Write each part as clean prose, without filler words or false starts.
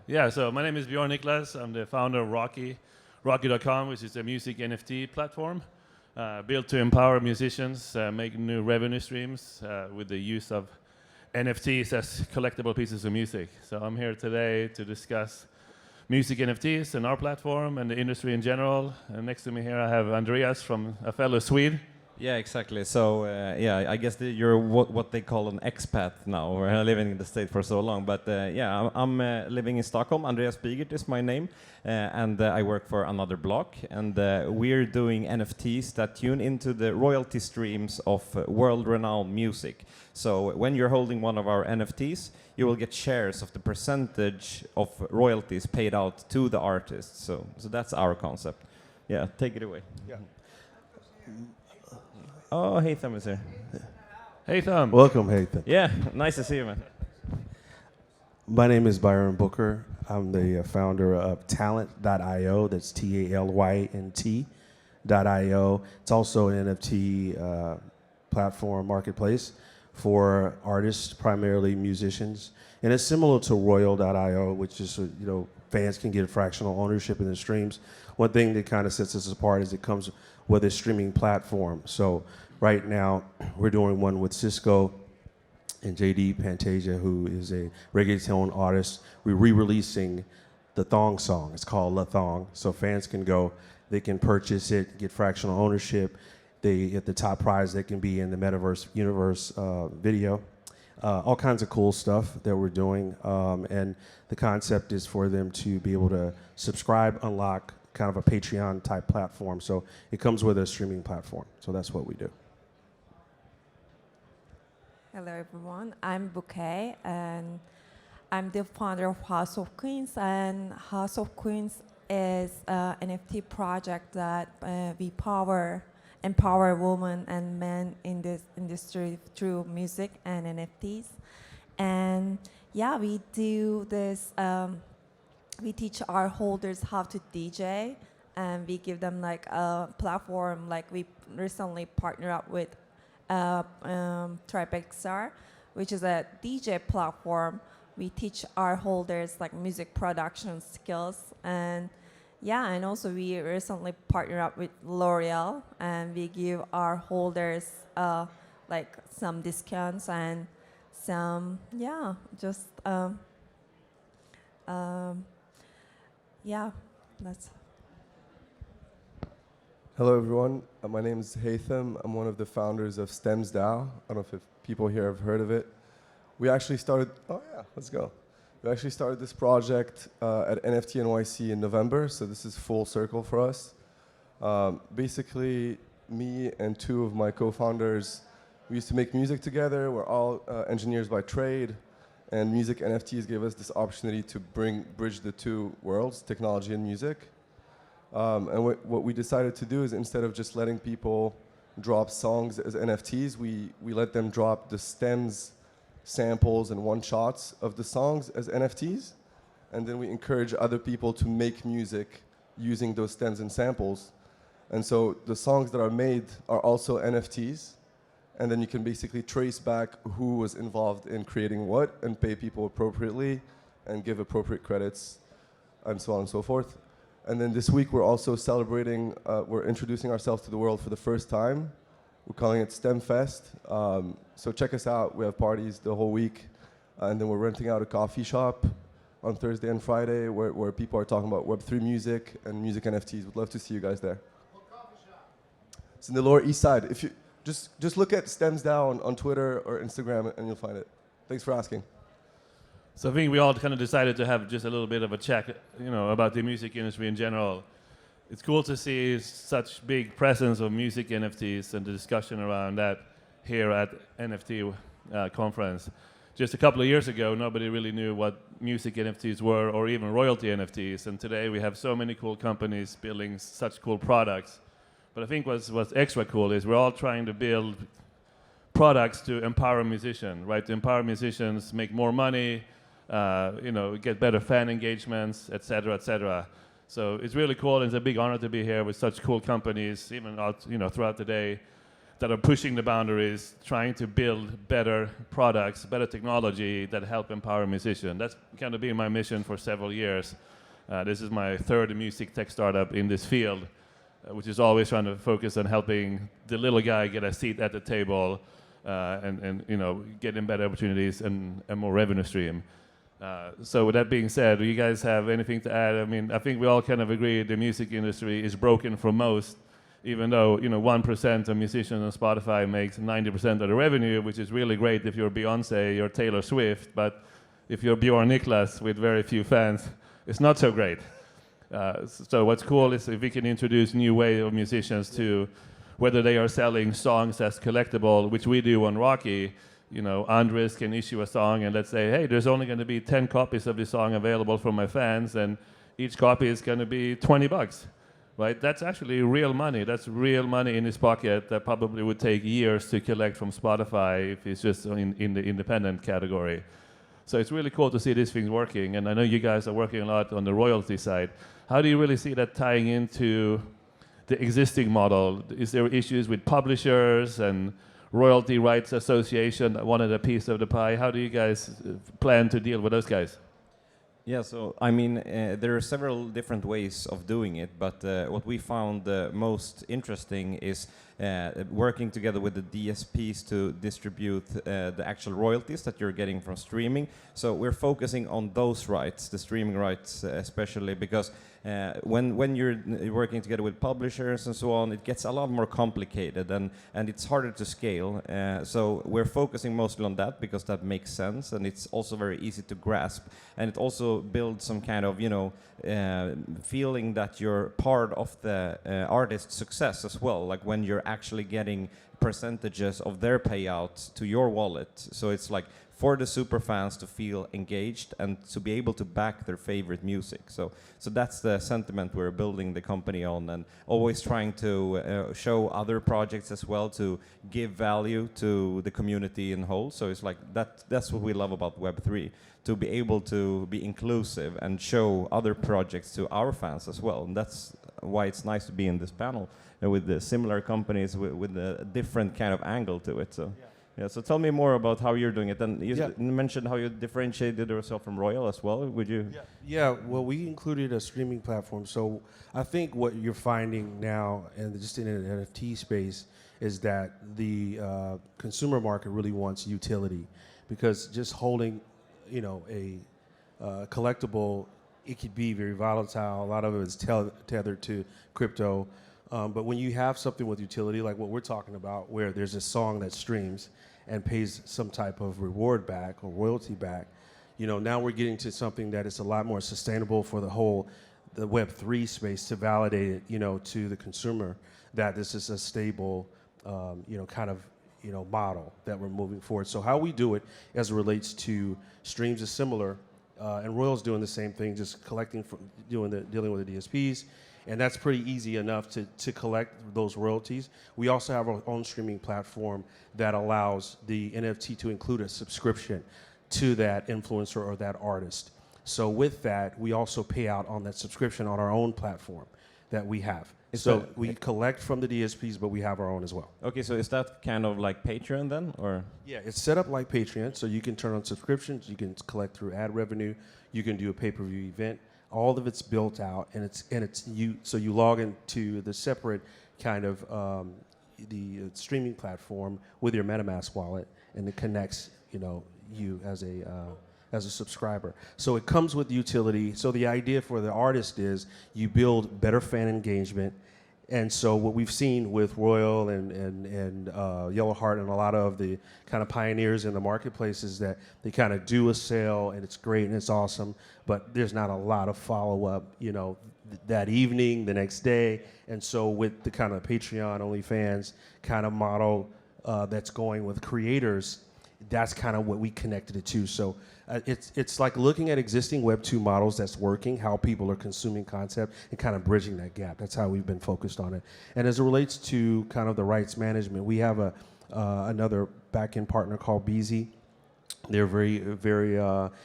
Yeah, so my name is Bjorn Niclas. I'm the founder of Rocky.com, which is a music NFT platform built to empower musicians, make new revenue streams with the use of NFTs as collectible pieces of music. So I'm here today to discuss music NFTs and our platform and the industry in general. And next to me here I have Andreas from a fellow Swede. Yeah, exactly. So, I guess you're what they call an expat now, or living in the state for so long. But I'm living in Stockholm. Andreas Bigert is my name, and I work for another blog. And we're doing NFTs that tune into the royalty streams of world-renowned music. So when you're holding one of our NFTs, you will get shares of the percentage of royalties paid out to the artist. So that's our concept. Yeah, take it away. Yeah. Oh, Haitham is here. Haitham. Welcome, Haitham. Yeah, nice to see you, man. My name is Byron Booker. I'm the founder of Talent.io. That's TALYNT.io. It's also an NFT platform marketplace for artists, primarily musicians. And it's similar to Royal.io, which is, fans can get fractional ownership in the streams. One thing that kind of sets us apart is it comes with a streaming platform. So right now, we're doing one with Cisco and JD Pantasia, who is a reggaeton artist. We're re-releasing the Thong song. It's called La Thong. So fans can go, they can purchase it, get fractional ownership. They get the top prize that can be in the Metaverse universe video. All kinds of cool stuff that we're doing. And the concept is for them to be able to subscribe, unlock kind of a Patreon type platform. So it comes with a streaming platform. So that's what we do. Hello everyone, I'm Bouquet and I'm the founder of House of Queens, and House of Queens is an NFT project that we empower women and men in this industry through music and NFTs. And yeah, we do this, we teach our holders how to DJ, and we give them like a platform. Like we recently partnered up with Tripexar, which is a DJ platform. We teach our holders like music production skills, and and also we recently partnered up with L'Oreal, and we give our holders like some discounts and some that's. Hello, everyone. My name is Haitham. I'm one of the founders of Stems DAO. I don't know if people here have heard of it. We actually started, We actually started this project at NFT.NYC in November, so this is full circle for us. Basically, me and two of my co-founders, we used to make music together. We're all engineers by trade, and music NFTs gave us this opportunity to bridge the two worlds, technology and music. And what we decided to do is, instead of just letting people drop songs as NFTs, we let them drop the stems, samples, and one-shots of the songs as NFTs. And then we encourage other people to make music using those stems and samples. And so the songs that are made are also NFTs. And then you can basically trace back who was involved in creating what and pay people appropriately and give appropriate credits and so on and so forth. And then this week we're also celebrating, we're introducing ourselves to the world for the first time. We're calling it STEM Fest. So check us out. We have parties the whole week. And then we're renting out a coffee shop on Thursday and Friday where people are talking about Web3 music and music NFTs. We'd love to see you guys there. What coffee shop? It's in the Lower East Side. If you just look at Stems DAO on Twitter or Instagram and you'll find it. Thanks for asking. So I think we all kind of decided to have just a little bit of a chat, about the music industry in general. It's cool to see such big presence of music NFTs and the discussion around that here at NFT conference. Just a couple of years ago, nobody really knew what music NFTs were or even royalty NFTs. And today we have so many cool companies building such cool products. But I think what's extra cool is we're all trying to build products to empower musicians, right? To empower musicians, make more money, get better fan engagements, et cetera, et cetera. So it's really cool, and it's a big honor to be here with such cool companies, even out, throughout the day. that are pushing the boundaries, trying to build better products, better technology that help empower musicians. That's kind of been my mission for several years. This is my third music tech startup in this field, which is always trying to focus on helping the little guy get a seat at the table and you know, getting better opportunities and more revenue stream. So with that being said, do you guys have anything to add? I mean, I think we all kind of agree the music industry is broken for most, even though, you know, 1% of musicians on Spotify makes 90% of the revenue, which is really great if you're Beyonce, you're Taylor Swift, but if you're Bjorn Niclas with very few fans, it's not so great. So what's cool is if we can introduce new way of musicians to whether they are selling songs as collectible, which we do on Rocky. You know, Andreas can issue a song and let's say, hey, there's only going to be 10 copies of this song available for my fans, and each copy is going to be $20, right? That's actually real money. That's real money in his pocket that probably would take years to collect from Spotify if it's just in the independent category. So it's really cool to see these things working, and I know you guys are working a lot on the royalty side. How do you really see that tying into the existing model? Is there issues with publishers and royalty rights association that wanted a piece of the pie? How do you guys plan to deal with those guys? Yeah, so I mean, there are several different ways of doing it, but what we found most interesting is working together with the DSPs to distribute the actual royalties that you're getting from streaming. So we're focusing on those rights, the streaming rights especially, because when you're working together with publishers and so on, it gets a lot more complicated and it's harder to scale. So we're focusing mostly on that because that makes sense, and it's also very easy to grasp, and it also builds some kind of, you know, feeling that you're part of the artist's success as well, like when you're actually getting percentages of their payouts to your wallet. So it's like for the super fans to feel engaged and to be able to back their favorite music. So that's the sentiment we're building the company on, and always trying to show other projects as well to give value to the community in whole. So it's like that's what we love about Web3, to be able to be inclusive and show other projects to our fans as well. And that's why it's nice to be in this panel with the similar companies with a different kind of angle to it. So. Yeah, so tell me more about how you're doing it. And you mentioned how you differentiated yourself from Royal as well. Would you? Yeah, well, we included a streaming platform. So I think what you're finding now, and just in the NFT space, is that the consumer market really wants utility, because just holding, you know, a collectible, it could be very volatile. A lot of it is tethered to crypto. But when you have something with utility, like what we're talking about, where there's a song that streams and pays some type of reward back or royalty back, you know, now we're getting to something that is a lot more sustainable for the Web3 space, to validate it, you know, to the consumer that this is a stable, you know, kind of, you know, model that we're moving forward. So how we do it as it relates to streams is similar, and Royal's doing the same thing, just collecting from dealing with the DSPs. And that's pretty easy enough to collect those royalties. We also have our own streaming platform that allows the NFT to include a subscription to that influencer or that artist. So with that, we also pay out on that subscription on our own platform that we have. So we collect from the DSPs, but we have our own as well. Okay, so is that kind of like Patreon then, or? Yeah, it's set up like Patreon, so you can turn on subscriptions, you can collect through ad revenue, you can do a pay-per-view event. All of it's built out, and so you log into the separate kind of the streaming platform with your MetaMask wallet, and it connects, you know, you as a subscriber. So it comes with utility. So the idea for the artist is you build better fan engagement. And so what we've seen with Royal and Yellow Heart and a lot of the kind of pioneers in the marketplace is that they kind of do a sale and it's great and it's awesome, but there's not a lot of follow-up, you know, that evening, the next day. And so with the kind of Patreon, OnlyFans kind of model that's going with creators, that's kind of what we connected it to. So it's like looking at existing Web 2 models that's working, how people are consuming content, and kind of bridging that gap. That's how we've been focused on it. And as it relates to kind of the rights management, we have another back-end partner called Beezy. They're a very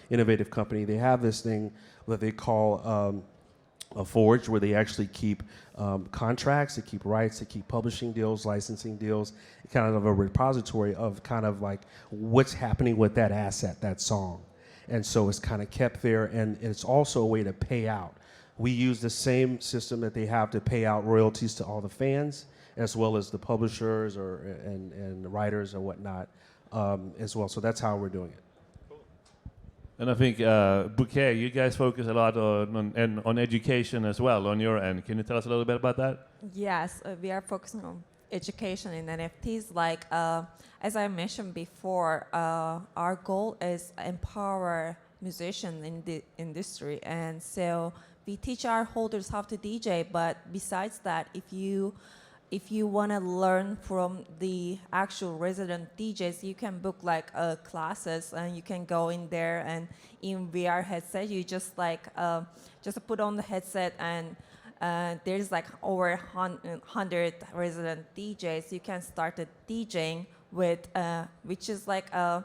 innovative company. They have this thing that they call forged where they actually keep contracts, they keep rights, they keep publishing deals, licensing deals, kind of a repository of kind of like what's happening with that asset, that song. And so it's kind of kept there, and it's also a way to pay out. We use the same system that they have to pay out royalties to all the fans, as well as the publishers and the writers and whatnot as well. So that's how we're doing it. And I think Bouquet, you guys focus a lot on education as well on your end. Can you tell us a little bit about that? Yes, we are focusing on education in NFTs. Like as I mentioned before, our goal is empower musicians in the industry, and so we teach our holders how to DJ. But besides that, if you want to learn from the actual resident DJs, you can book like classes, and you can go in there and in VR headset, you just put on the headset, and there's like over 100 resident DJs. You can start a DJing with, which is like a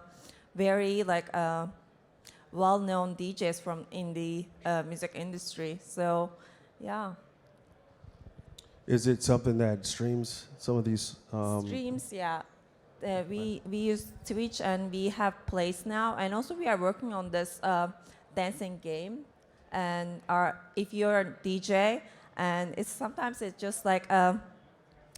very like well-known DJs from in the music industry. So, yeah. Is it something that streams some of these? Streams, yeah. We use Twitch, and we have plays now, and also we are working on this dancing game. And if you're a DJ, and sometimes it's just like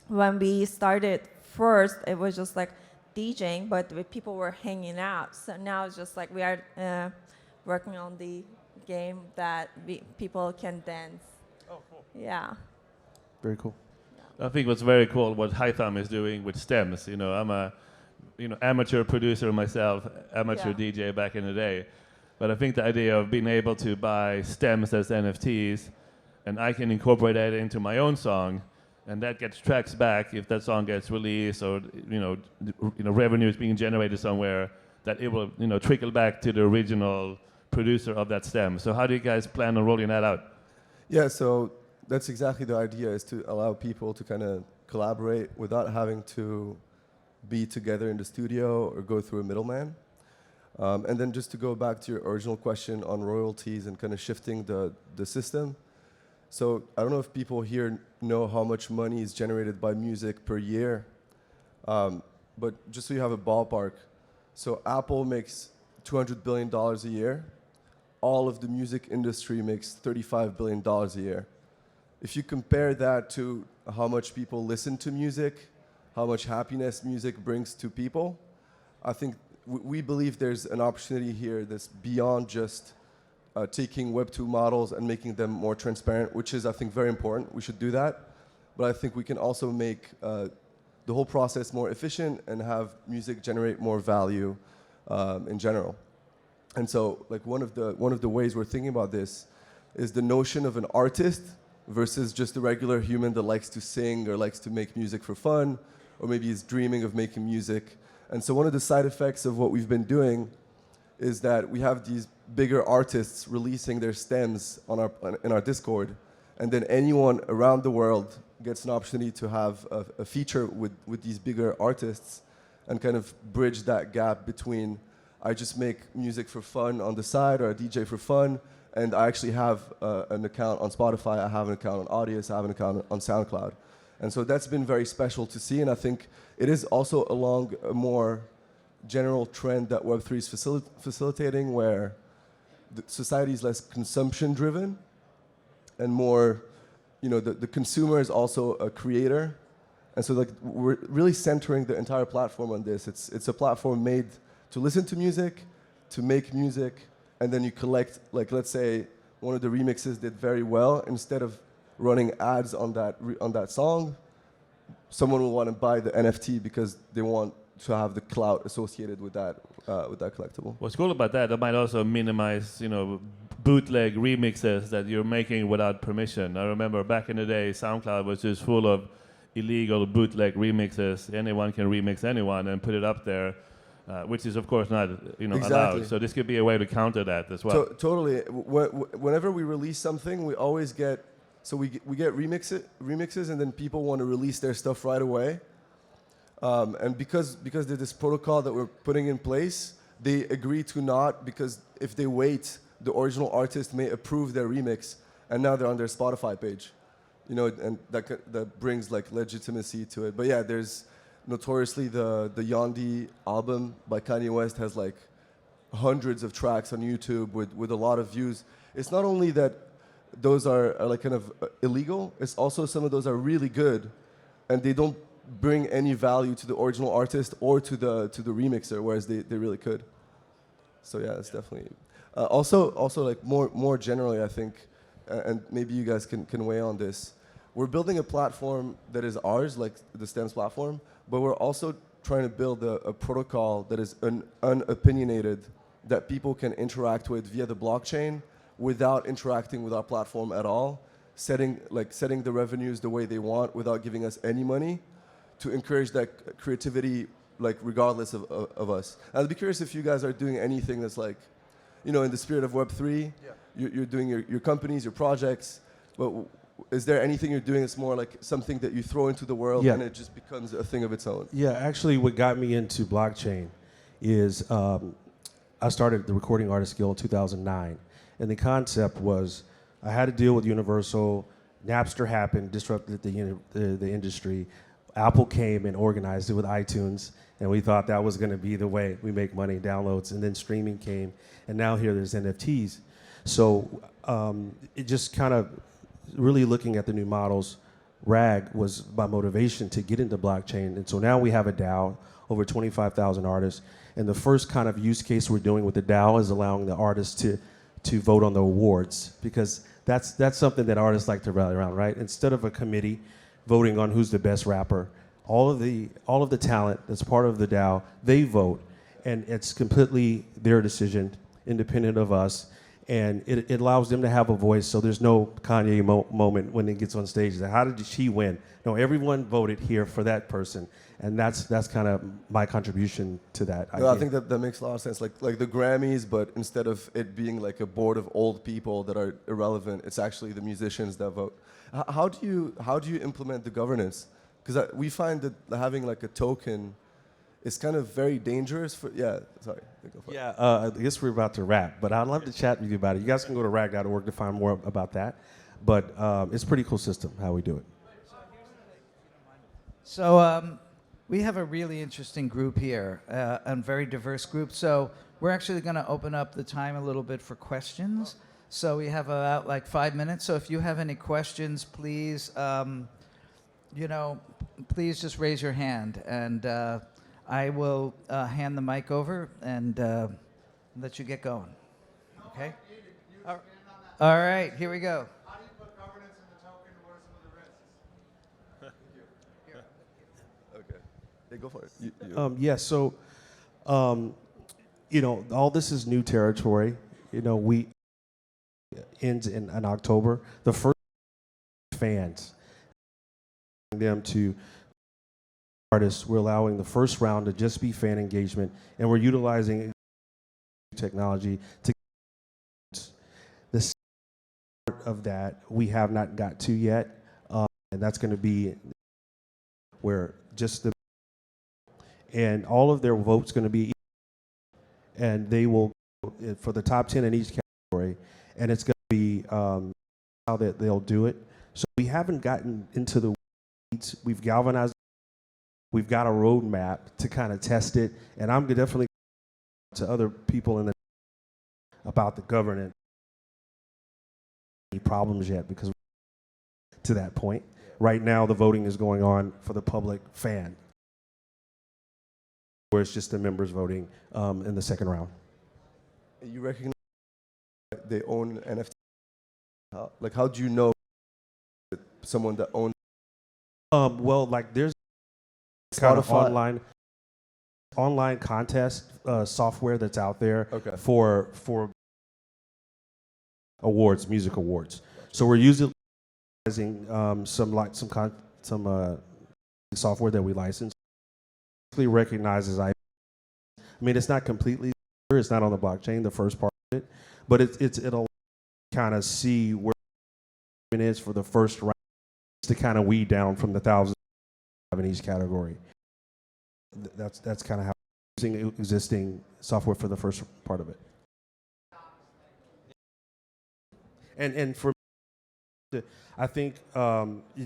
when we started first, it was just like DJing, but the people were hanging out. So now it's just like we are working on the game that people can dance. Oh, cool. Yeah. Very cool. I think what's very cool what Haitham is doing with stems. You know, I'm a amateur producer myself, amateur DJ back in the day. But I think the idea of being able to buy stems as NFTs, and I can incorporate that into my own song, and that gets tracks back if that song gets released, or revenue is being generated somewhere, that it will trickle back to the original producer of that stem. So how do you guys plan on rolling that out? Yeah, so that's exactly the idea, is to allow people to kind of collaborate without having to be together in the studio or go through a middleman. And then just to go back to your original question on royalties and kind of shifting the system. So I don't know if people here know how much money is generated by music per year, but just so you have a ballpark. So Apple makes $200 billion a year. All of the music industry makes $35 billion a year. If you compare that to how much people listen to music, how much happiness music brings to people, I think we believe there's an opportunity here that's beyond just taking Web 2 models and making them more transparent, which is, I think, very important. We should do that. But I think we can also make the whole process more efficient and have music generate more value in general. And so, like, one of the ways we're thinking about this is the notion of an artist versus just a regular human that likes to sing or likes to make music for fun, or maybe is dreaming of making music. And so one of the side effects of what we've been doing is that we have these bigger artists releasing their stems in our Discord, and then anyone around the world gets an opportunity to have a feature with these bigger artists, and kind of bridge that gap between I just make music for fun on the side, or a DJ for fun, and I actually have an account on Spotify, I have an account on Audius, I have an account on SoundCloud. And so that's been very special to see, and I think it is also along a more general trend that Web3 is facilitating, where the society is less consumption-driven and more, the consumer is also a creator. And so like we're really centering the entire platform on this. It's a platform made to listen to music, to make music, and then you collect, like, let's say one of the remixes did very well. Instead of running ads on that song, someone will want to buy the NFT because they want to have the clout associated with that collectible. What's cool about that might also minimize, bootleg remixes that you're making without permission. I remember back in the day, SoundCloud was just full of illegal bootleg remixes. Anyone can remix anyone and put it up there, which is of course not, allowed. So this could be a way to counter that as well. Totally. Whenever we release something, we always get. So we get remixes, and then people want to release their stuff right away. And because there's this protocol that we're putting in place, they agree to not, because if they wait, the original artist may approve their remix, and now they're on their Spotify page, you know, and that brings like legitimacy to it. But yeah, there's notoriously the Yandhi album by Kanye West has like hundreds of tracks on YouTube with a lot of views. It's not only that those are like kind of illegal, it's also some of those are really good, and they don't bring any value to the original artist or to the remixer, whereas they really could. So yeah, it's definitely. Also like more generally, I think, and maybe you guys can weigh on this. We're building a platform that is ours, like the STEMS platform, but we're also trying to build a protocol that is unopinionated, that people can interact with via the blockchain without interacting with our platform at all, setting the revenues the way they want without giving us any money, to encourage that creativity, like regardless of us. I'd be curious if you guys are doing anything that's like, you know, in the spirit of Web3. Yeah. You're doing your companies, your projects, but is there anything you're doing that's more like something that you throw into the world and it just becomes a thing of its own? Yeah, actually what got me into blockchain is I started the Recording Artist Guild in 2009. And the concept was I had to deal with Universal. Napster happened, disrupted the industry. Apple came and organized it with iTunes, and we thought that was going to be the way we make money, downloads. And then streaming came, and now here there's NFTs. So it just kind of really looking at the new models. RAG was my motivation to get into blockchain. And so now we have a DAO, over 25,000 artists. And the first kind of use case we're doing with the DAO is allowing the artists to vote on the awards, because that's something that artists like to rally around, right? Instead of a committee voting on who's the best rapper, all of the talent that's part of the DAO, they vote, and it's completely their decision, independent of us, and it allows them to have a voice. So there's no Kanye moment when he gets on stage. How did she win? No, everyone voted here for that person, and that's kind of my contribution to that. No, I think that makes a lot of sense. Like the Grammys, but instead of it being like a board of old people that are irrelevant, it's actually the musicians that vote. How do you implement the governance? Because we find that having like a token is kind of very dangerous for. Yeah, sorry. Go for it. I guess we're about to wrap, but I'd love to chat with you about it. You guys can go to rag.org to find more about that. But it's a pretty cool system how we do it. So we have a really interesting group here, a very diverse group. So we're actually going to open up the time a little bit for questions. So we have about like 5 minutes. So if you have any questions, please, please just raise your hand, and I will hand the mic over and let you get going. Okay? All right, here we go. How do you put governance in the token, and what are some of the risks? Okay. Yeah, go for it. All this is new territory. We ends in October. The first fans, them to artists, we're allowing the first round to just be fan engagement, and we're utilizing technology to the second part of that we have not got to yet, and that's going to be where just the and all of their votes going to be, and they will for the top 10 in each category, and it's going to be how that they'll do it. So we haven't gotten into the weeds. We've galvanized. We've got a roadmap to kind of test it, and I'm definitely to other people in the about the governance. Any problems yet? Because to that point, right now the voting is going on for the public fan, where it's just the members voting in the second round. You recognize they own NFT? How do you know someone that owns? Well, like there's kind of online contest software that's out there for awards, music awards. So we're using some software that we license. Basically recognizes I mean, it's not completely clear, it's not on the blockchain, the first part of it, but it'll kind of see where it is for the first round to kind of weed down from the thousands in each category. That's kind of how we're using existing software for the first part of it. And for I think,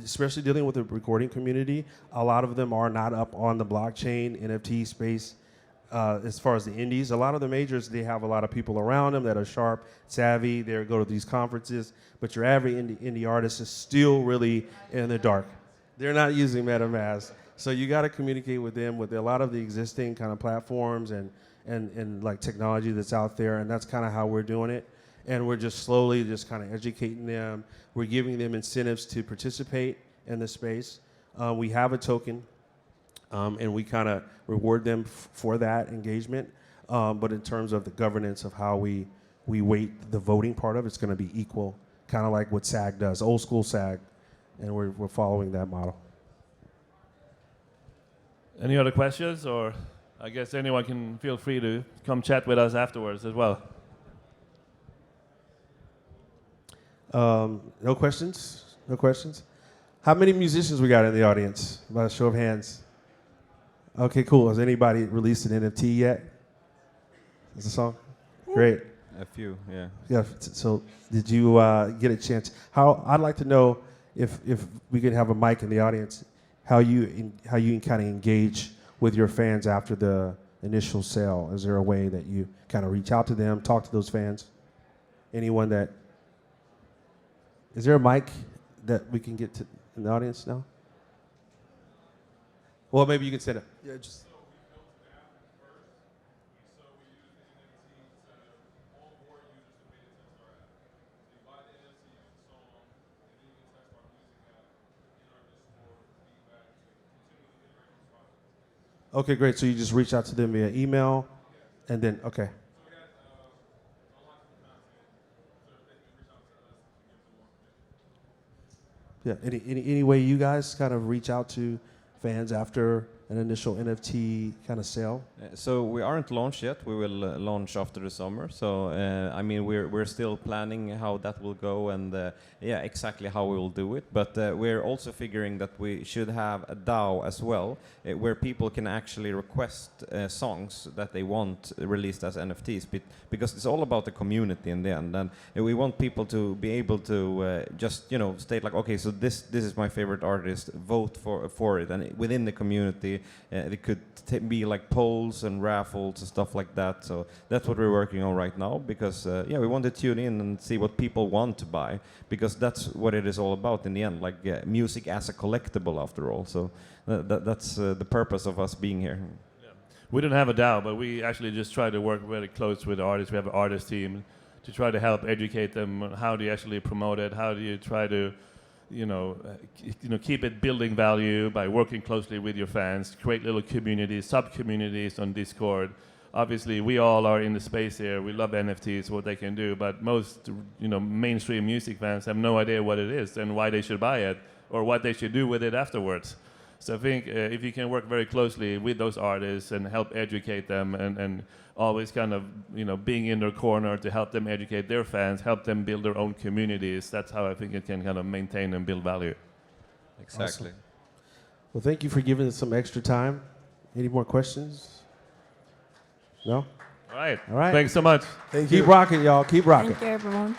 especially dealing with the recording community, a lot of them are not up on the blockchain NFT space. As far as the indies, a lot of the majors, they have a lot of people around them that are sharp, savvy. They go to these conferences, but your average indie artist is still really in the dark. They're not using MetaMask, so you got to communicate with them with a lot of the existing kind of platforms and like technology that's out there, and that's kind of how we're doing it. And we're just slowly just kind of educating them. We're giving them incentives to participate in the space. We have a token. And we kind of reward them for that engagement. But in terms of the governance of how we weight the voting part of it, it's going to be equal, kind of like what SAG does, old school SAG. And we're following that model. Any other questions? Or I guess anyone can feel free to come chat with us afterwards as well. No questions? No questions? How many musicians we got in the audience? By a show of hands. Okay, cool. Has anybody released an NFT yet? Is the song? Great. A few, yeah. Yeah. So, did you get a chance? I'd like to know if we could have a mic in the audience, how you kind of engage with your fans after the initial sale. Is there a way that you kind of reach out to them, talk to those fans? Anyone that? Is there a mic that we can get to in the audience now? Well, maybe you can set it. Yeah, just. Okay, great. So you just reach out to them via email, and then okay. Yeah. Any way you guys kind of reach out to fans after an initial NFT kind of sale? So we aren't launched yet. We will launch after the summer. So I mean, we're still planning how that will go and yeah, exactly how we will do it. But we're also figuring that we should have a DAO as well, where people can actually request songs that they want released as NFTs, because it's all about the community in the end. And we want people to be able to just state like, okay, so this is my favorite artist. Vote for it, and within the community. It could be like polls and raffles and stuff like that. So that's what we're working on right now, because yeah, we want to tune in and see what people want to buy, because that's what it is all about in the end, like music as a collectible after all. So that's the purpose of us being here. Yeah. We don't have a DAO, but we actually just try to work very close with the artists. We have an artist team to try to help educate them on how do you actually promote it, how do you try to keep it building value by working closely with your fans, create little communities, sub-communities on Discord. Obviously, we all are in the space here. We love NFTs, what they can do, but most, mainstream music fans have no idea what it is and why they should buy it or what they should do with it afterwards. So I think if you can work very closely with those artists and help educate them and always kind of, being in their corner to help them educate their fans, help them build their own communities, that's how I think it can kind of maintain and build value. Exactly. Awesome. Well, thank you for giving us some extra time. Any more questions? No? All right. All right. Thanks so much. Keep rocking, y'all. Keep rocking. Thank you, everyone.